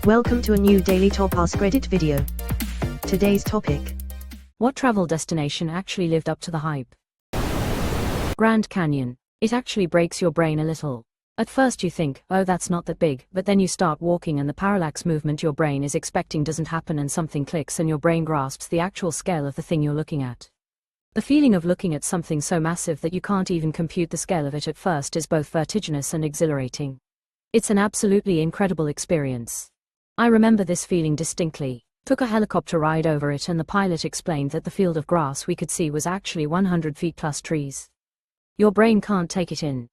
Welcome to a new daily top Askreddit video. Today's topic: what travel destination actually lived up to the hype? Grand Canyon. It actually breaks your brain a little. At first you think, oh, that's not that big, but then you start walking and the parallax movement your brain is expecting doesn't happen and something clicks and your brain grasps the actual scale of the thing you're looking at. The feeling of looking at something so massive that you can't even compute the scale of it at first is both vertiginous and exhilarating. It's an absolutely incredible experience. I remember this feeling distinctly. Took a helicopter ride over it and the pilot explained that the field of grass we could see was actually 100 feet plus trees. Your brain can't take it in.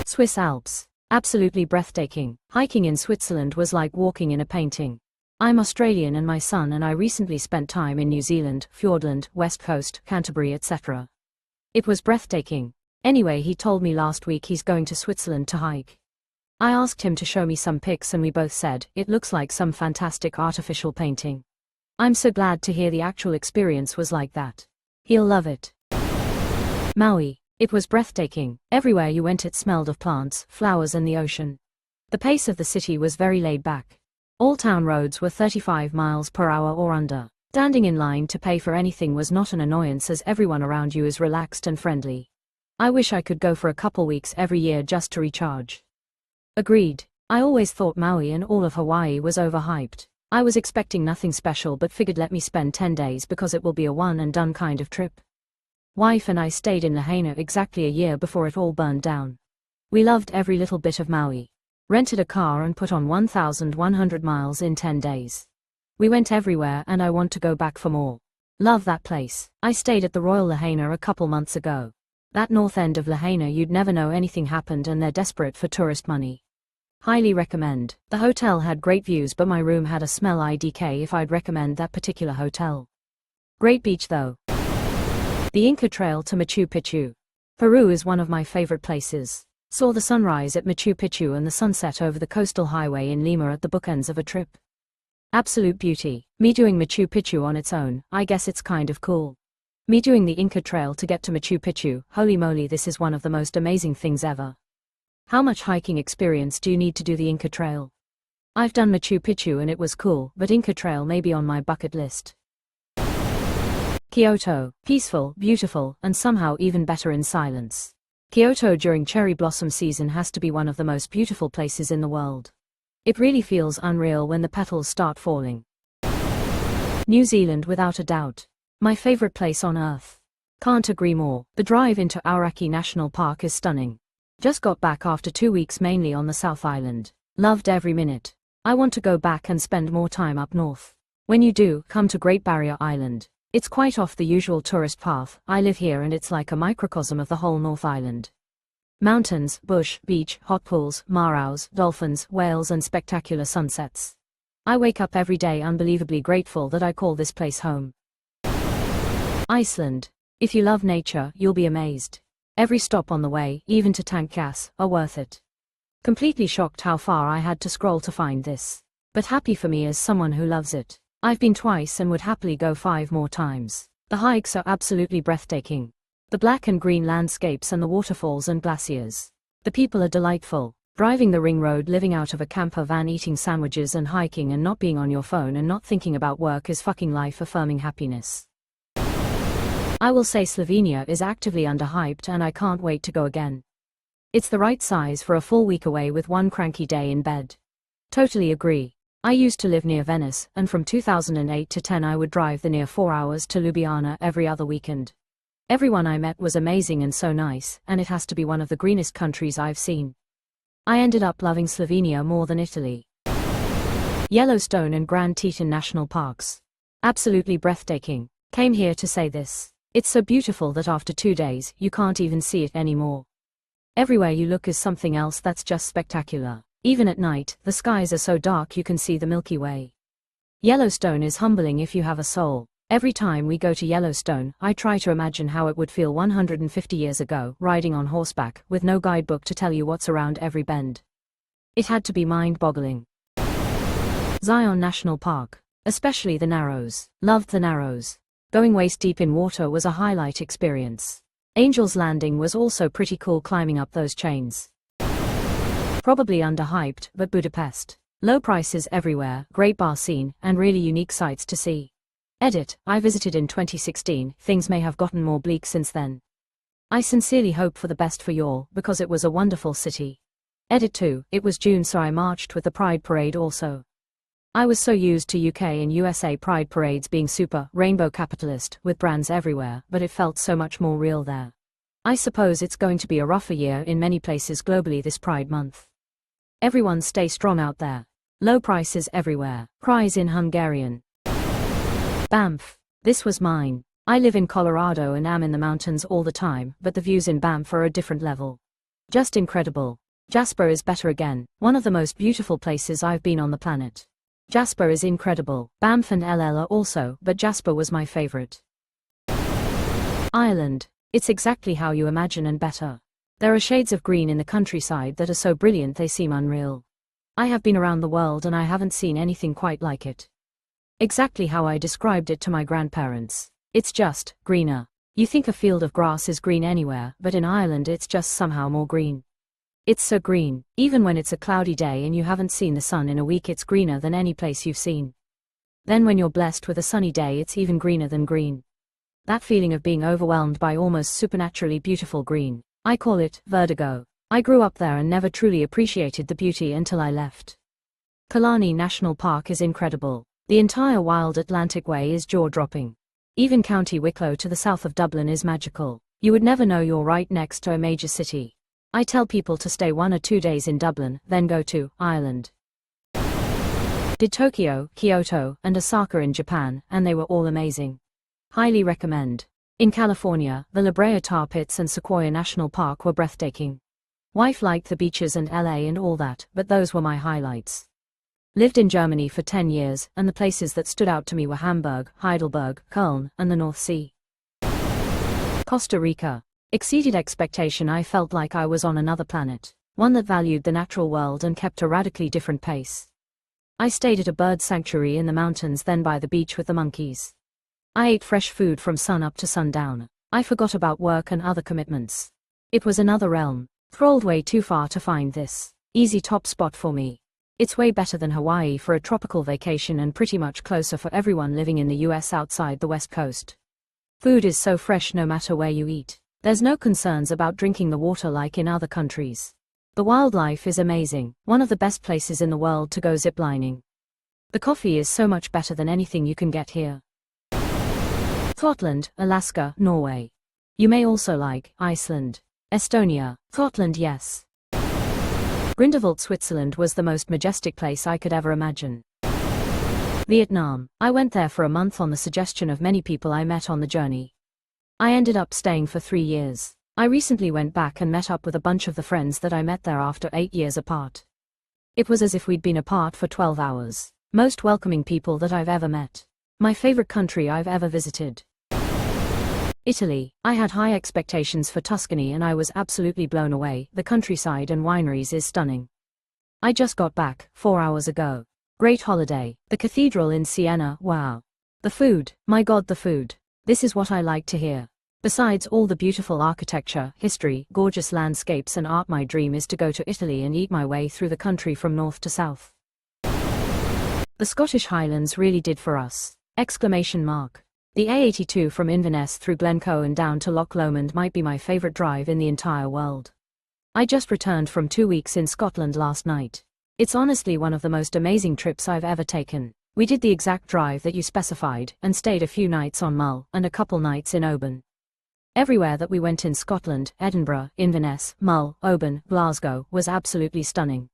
Swiss Alps. Absolutely breathtaking. Hiking in Switzerland was like walking in a painting. I'm Australian and my son and I recently spent time in New Zealand, Fiordland, West Coast, Canterbury, etc. It was breathtaking. Anyway, he told me last week he's going to Switzerland to hike. I asked him to show me some pics and we both said, it looks like some fantastic artificial painting. I'm so glad to hear the actual experience was like that. He'll love it. Maui. It was breathtaking. Everywhere you went it smelled of plants, flowers and the ocean. The pace of the city was very laid back. All town roads were 35 miles per hour or under. Standing in line to pay for anything was not an annoyance as everyone around you is relaxed and friendly. I wish I could go for a couple weeks every year just to recharge. Agreed. I always thought Maui and all of Hawaii was overhyped. I was expecting nothing special but figured let me spend 10 days because it will be a one and done kind of trip. Wife and I stayed in Lahaina exactly a year before it all burned down. We loved every little bit of Maui. Rented a car and put on 1,100 miles in 10 days. We went everywhere and I want to go back for more. Love that place. I stayed at the Royal Lahaina a couple months ago. That north end of Lahaina you'd never know anything happened and they're desperate for tourist money. Highly recommend. The hotel had great views but my room had a smell. IDK if I'd recommend that particular hotel. Great beach though. The Inca Trail to Machu Picchu. Peru is one of my favorite places. Saw the sunrise at Machu Picchu and the sunset over the coastal highway in Lima at the bookends of a trip. Absolute beauty. Me doing Machu Picchu on its own, I guess it's kind of cool. Me doing the Inca Trail to get to Machu Picchu, holy moly, this is one of the most amazing things ever. How much hiking experience do you need to do the Inca Trail? I've done Machu Picchu and it was cool, but Inca Trail may be on my bucket list. Kyoto. Peaceful, beautiful, and somehow even better in silence. Kyoto during cherry blossom season has to be one of the most beautiful places in the world. It really feels unreal when the petals start falling. New Zealand without a doubt. My favorite place on earth. Can't agree more. The drive into Aoraki National Park is stunning. Just got back after 2 weeks mainly on the South Island. Loved every minute. I want to go back and spend more time up north. When you do, come to Great Barrier Island. It's quite off the usual tourist path. I live here and it's like a microcosm of the whole North Island. Mountains, bush, beach, hot pools, maraus, dolphins, whales and spectacular sunsets. I wake up every day unbelievably grateful that I call this place home. Iceland. If you love nature, you'll be amazed. Every stop on the way, even to tank gas, are worth it. Completely shocked how far I had to scroll to find this. But happy for me as someone who loves it. I've been twice and would happily go 5 more times. The hikes are absolutely breathtaking. The black and green landscapes and the waterfalls and glaciers. The people are delightful. Driving the ring road, living out of a camper van, eating sandwiches and hiking and not being on your phone and not thinking about work is fucking life-affirming happiness. I will say Slovenia is actively underhyped and I can't wait to go again. It's the right size for a full week away with one cranky day in bed. Totally agree. I used to live near Venice, and from 2008 to 10 I would drive the near 4 hours to Ljubljana every other weekend. Everyone I met was amazing and so nice, and it has to be one of the greenest countries I've seen. I ended up loving Slovenia more than Italy. Yellowstone and Grand Teton National Parks. Absolutely breathtaking. Came here to say this. It's so beautiful that after 2 days, you can't even see it anymore. Everywhere you look is something else that's just spectacular. Even at night, the skies are so dark you can see the Milky Way. Yellowstone is humbling if you have a soul. Every time we go to Yellowstone, I try to imagine how it would feel 150 years ago, riding on horseback, with no guidebook to tell you what's around every bend. It had to be mind-boggling. Zion National Park. Especially the Narrows. Loved the Narrows. Going waist-deep in water was a highlight experience. Angel's Landing was also pretty cool climbing up those chains. Probably underhyped, but Budapest. Low prices everywhere, great bar scene, and really unique sights to see. Edit, I visited in 2016, things may have gotten more bleak since then. I sincerely hope for the best for y'all, because it was a wonderful city. Edit 2, it was June so I marched with the Pride Parade also. I was so used to UK and USA Pride Parades being super, rainbow capitalist, with brands everywhere, but it felt so much more real there. I suppose it's going to be a rougher year in many places globally this Pride month. Everyone stay strong out there. Low prices everywhere. Cries in Hungarian. Banff. This was mine. I live in Colorado and am in the mountains all the time, but the views in Banff are a different level. Just incredible. Jasper is better again, one of the most beautiful places I've been on the planet. Jasper is incredible. Banff and LL are also, but Jasper was my favorite. Ireland. It's exactly how you imagine and better. There are shades of green in the countryside that are so brilliant they seem unreal. I have been around the world and I haven't seen anything quite like it. Exactly how I described it to my grandparents. It's just greener. You think a field of grass is green anywhere, but in Ireland it's just somehow more green. It's so green, even when it's a cloudy day and you haven't seen the sun in a week, it's greener than any place you've seen. Then when you're blessed with a sunny day, it's even greener than green. That feeling of being overwhelmed by almost supernaturally beautiful green. I call it vertigo. I grew up there and never truly appreciated the beauty until I left. Killarney National Park is incredible. The entire wild Atlantic Way is jaw-dropping. Even County Wicklow to the south of Dublin is magical. You would never know you're right next to a major city. I tell people to stay 1 or 2 days in Dublin, then go to Ireland. Did Tokyo, Kyoto, and Osaka in Japan, and they were all amazing. Highly recommend. In California, the La Brea Tar Pits and Sequoia National Park were breathtaking. Wife liked the beaches and LA and all that, but those were my highlights. Lived in Germany for 10 years, and the places that stood out to me were Hamburg, Heidelberg, Köln, and the North Sea. Costa Rica. Exceeded expectation. I felt like I was on another planet, one that valued the natural world and kept a radically different pace. I stayed at a bird sanctuary in the mountains, then by the beach with the monkeys. I ate fresh food from sun up to sundown. I forgot about work and other commitments. It was another realm. Trolled way too far to find this easy top spot for me. It's way better than Hawaii for a tropical vacation and pretty much closer for everyone living in the US outside the West Coast. Food is so fresh no matter where you eat. There's no concerns about drinking the water like in other countries. The wildlife is amazing, one of the best places in the world to go ziplining. The coffee is so much better than anything you can get here. Scotland, Alaska, Norway. You may also like Iceland. Estonia, Scotland, yes. Grindelwald, Switzerland was the most majestic place I could ever imagine. Vietnam. I went there for a month on the suggestion of many people I met on the journey. I ended up staying for 3 years. I recently went back and met up with a bunch of the friends that I met there after 8 years apart. It was as if we'd been apart for 12 hours. Most welcoming people that I've ever met. My favorite country I've ever visited. Italy. I had high expectations for Tuscany and I was absolutely blown away. The countryside and wineries is stunning. I just got back 4 hours ago. Great holiday. The cathedral in Siena, wow. The food, my god, the food. This is what I like to hear. Besides all the beautiful architecture, history, gorgeous landscapes and art, my dream is to go to Italy and eat my way through the country from north to south. The Scottish Highlands really did for us! Exclamation mark. The A82 from Inverness through Glencoe and down to Loch Lomond might be my favorite drive in the entire world. I just returned from 2 weeks in Scotland last night. It's honestly one of the most amazing trips I've ever taken. We did the exact drive that you specified, and stayed a few nights on Mull, and a couple nights in Oban. Everywhere that we went in Scotland, Edinburgh, Inverness, Mull, Oban, Glasgow, was absolutely stunning.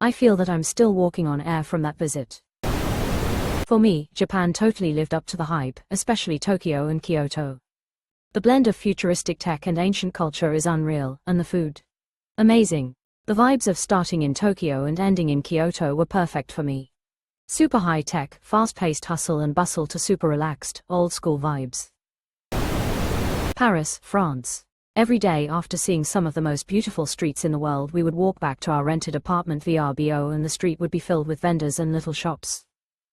I feel that I'm still walking on air from that visit. For me, Japan totally lived up to the hype, especially Tokyo and Kyoto. The blend of futuristic tech and ancient culture is unreal, and the food. Amazing. The vibes of starting in Tokyo and ending in Kyoto were perfect for me. Super high tech, fast-paced hustle and bustle to super relaxed, old-school vibes. Paris, France. Every day after seeing some of the most beautiful streets in the world, we would walk back to our rented apartment VRBO and the street would be filled with vendors and little shops.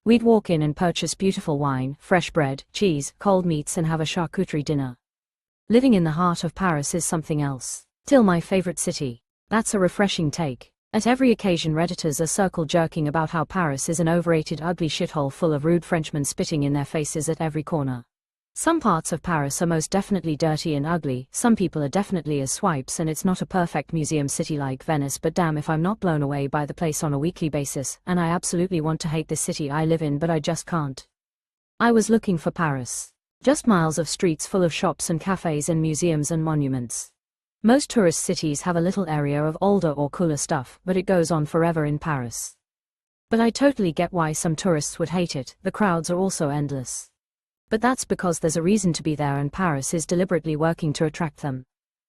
We'd walk in and purchase beautiful wine, fresh bread, cheese, cold meats and have a charcuterie dinner. Living in the heart of Paris is something else. Still my favorite city. That's a refreshing take. At every occasion Redditors are circle jerking about how Paris is an overrated ugly shithole full of rude Frenchmen spitting in their faces at every corner. Some parts of Paris are most definitely dirty and ugly, some people are definitely as swipes, and it's not a perfect museum city like Venice, but damn if I'm not blown away by the place on a weekly basis, and I absolutely want to hate this city I live in, but I just can't. I was looking for Paris. Just miles of streets full of shops and cafes and museums and monuments. Most tourist cities have a little area of older or cooler stuff, but it goes on forever in Paris. But I totally get why some tourists would hate it, the crowds are also endless. But that's because there's a reason to be there, and Paris is deliberately working to attract them.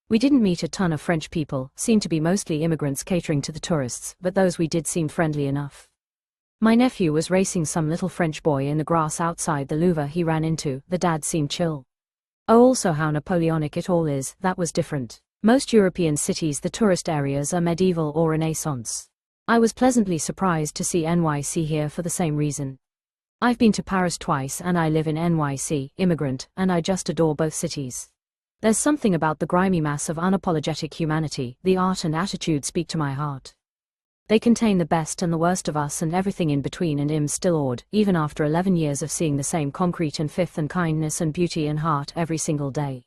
We didn't meet a ton of French people, seemed to be mostly immigrants catering to the tourists, but those we did seemed friendly enough. My nephew was racing some little French boy in the grass outside the Louvre he ran into, the dad seemed chill. Oh, also how Napoleonic it all is, that was different. Most European cities, the tourist areas are medieval or Renaissance. I was pleasantly surprised to see NYC here for the same reason. I've been to Paris twice and I live in NYC, immigrant, and I just adore both cities. There's something about the grimy mass of unapologetic humanity, the art and attitude speak to my heart. They contain the best and the worst of us and everything in between, and I'm still awed, even after 11 years of seeing the same concrete and fifth and kindness and beauty and heart every single day.